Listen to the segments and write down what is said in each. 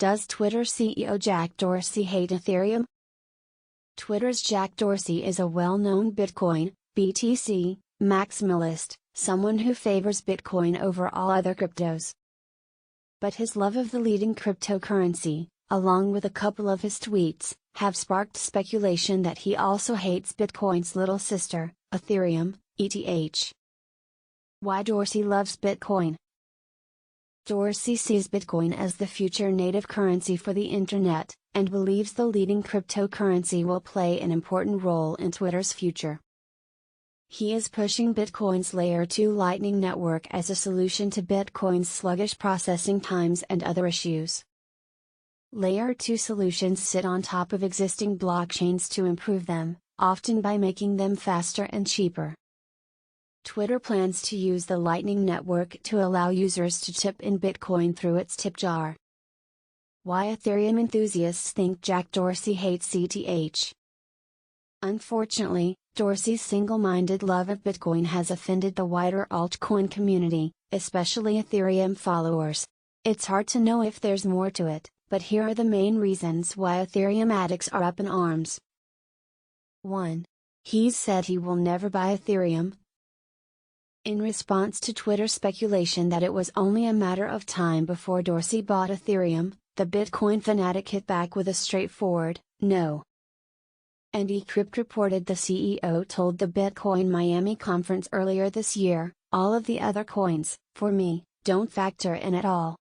Does Twitter CEO Jack Dorsey hate Ethereum? Twitter's Jack Dorsey is a well-known Bitcoin, BTC, maximalist, someone who favors Bitcoin over all other cryptos. But his love of the leading cryptocurrency, along with a couple of his tweets, have sparked speculation that he also hates Bitcoin's little sister, Ethereum, ETH. Why Dorsey loves Bitcoin? Dorsey sees Bitcoin as the future native currency for the internet, and believes the leading cryptocurrency will play an important role in Twitter's future. He is pushing Bitcoin's Layer 2 Lightning Network as a solution to Bitcoin's sluggish processing times and other issues. Layer 2 solutions sit on top of existing blockchains to improve them, often by making them faster and cheaper. Twitter plans to use the Lightning Network to allow users to tip in Bitcoin through its tip jar. Why Ethereum enthusiasts think Jack Dorsey hates ETH. Unfortunately, Dorsey's single-minded love of Bitcoin has offended the wider altcoin community, especially Ethereum followers. It's hard to know if there's more to it, but here are the main reasons why Ethereum addicts are up in arms. 1. He's said he will never buy Ethereum. In response to Twitter speculation that it was only a matter of time before Dorsey bought Ethereum, the Bitcoin fanatic hit back with a straightforward, no. And Decrypt reported the CEO told the Bitcoin Miami conference earlier this year, all of the other coins, for me, don't factor in at all.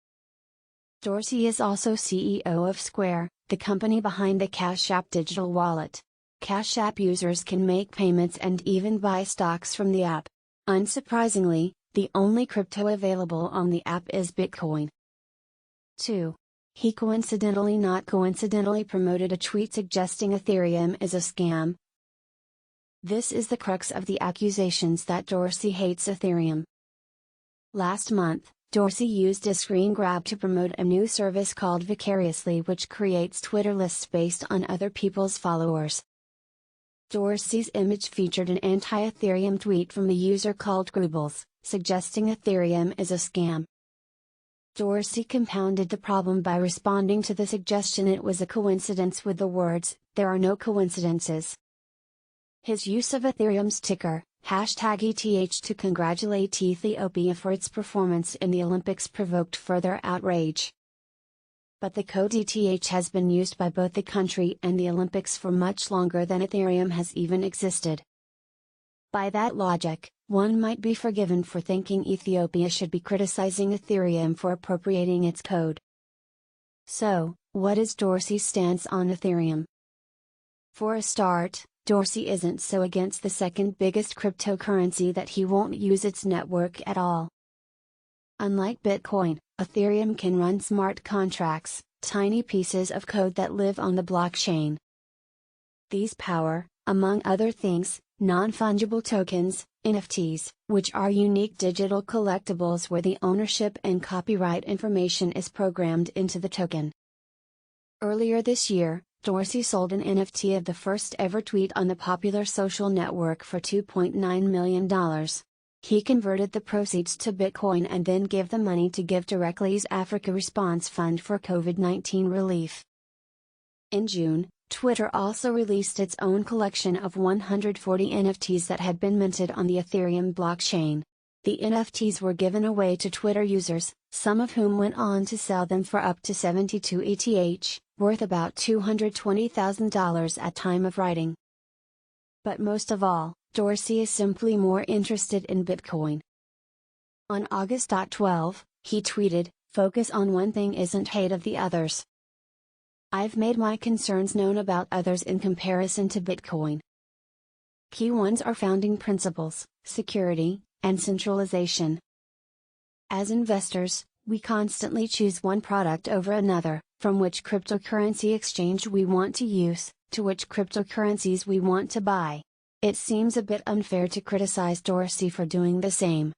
Dorsey is also CEO of Square, the company behind the Cash App digital wallet. Cash App users can make payments and even buy stocks from the app. Unsurprisingly, the only crypto available on the app is Bitcoin. 2. He not coincidentally promoted a tweet suggesting Ethereum is a scam. This is the crux of the accusations that Dorsey hates Ethereum. Last month, Dorsey used a screen grab to promote a new service called Vicariously, which creates Twitter lists based on other people's followers. Dorsey's image featured an anti-Ethereum tweet from a user called Grubbles, suggesting Ethereum is a scam. Dorsey compounded the problem by responding to the suggestion it was a coincidence with the words, "There are no coincidences." His use of Ethereum's ticker, #ETH to congratulate Ethiopia for its performance in the Olympics provoked further outrage. But the code ETH has been used by both the country and the Olympics for much longer than Ethereum has even existed. By that logic, one might be forgiven for thinking Ethiopia should be criticizing Ethereum for appropriating its code. So, what is Dorsey's stance on Ethereum? For a start, Dorsey isn't so against the second biggest cryptocurrency that he won't use its network at all. Unlike Bitcoin, Ethereum can run smart contracts, tiny pieces of code that live on the blockchain. These power, among other things, non-fungible tokens, NFTs, which are unique digital collectibles where the ownership and copyright information is programmed into the token. Earlier this year, Dorsey sold an NFT of the first ever tweet on the popular social network for $2.9 million. He converted the proceeds to Bitcoin and then gave the money to Give Directly's Africa Response Fund for COVID-19 relief. In June, Twitter also released its own collection of 140 NFTs that had been minted on the Ethereum blockchain. The NFTs were given away to Twitter users, some of whom went on to sell them for up to 72 ETH, worth about $220,000 at time of writing. But most of all, Dorsey is simply more interested in Bitcoin. On August 12, he tweeted, "Focus on one thing isn't hate of the others. I've made my concerns known about others in comparison to Bitcoin. Key ones are founding principles, security, and centralization. As investors, we constantly choose one product over another, from which cryptocurrency exchange we want to use, to which cryptocurrencies we want to buy. It seems a bit unfair to criticize Dorsey for doing the same.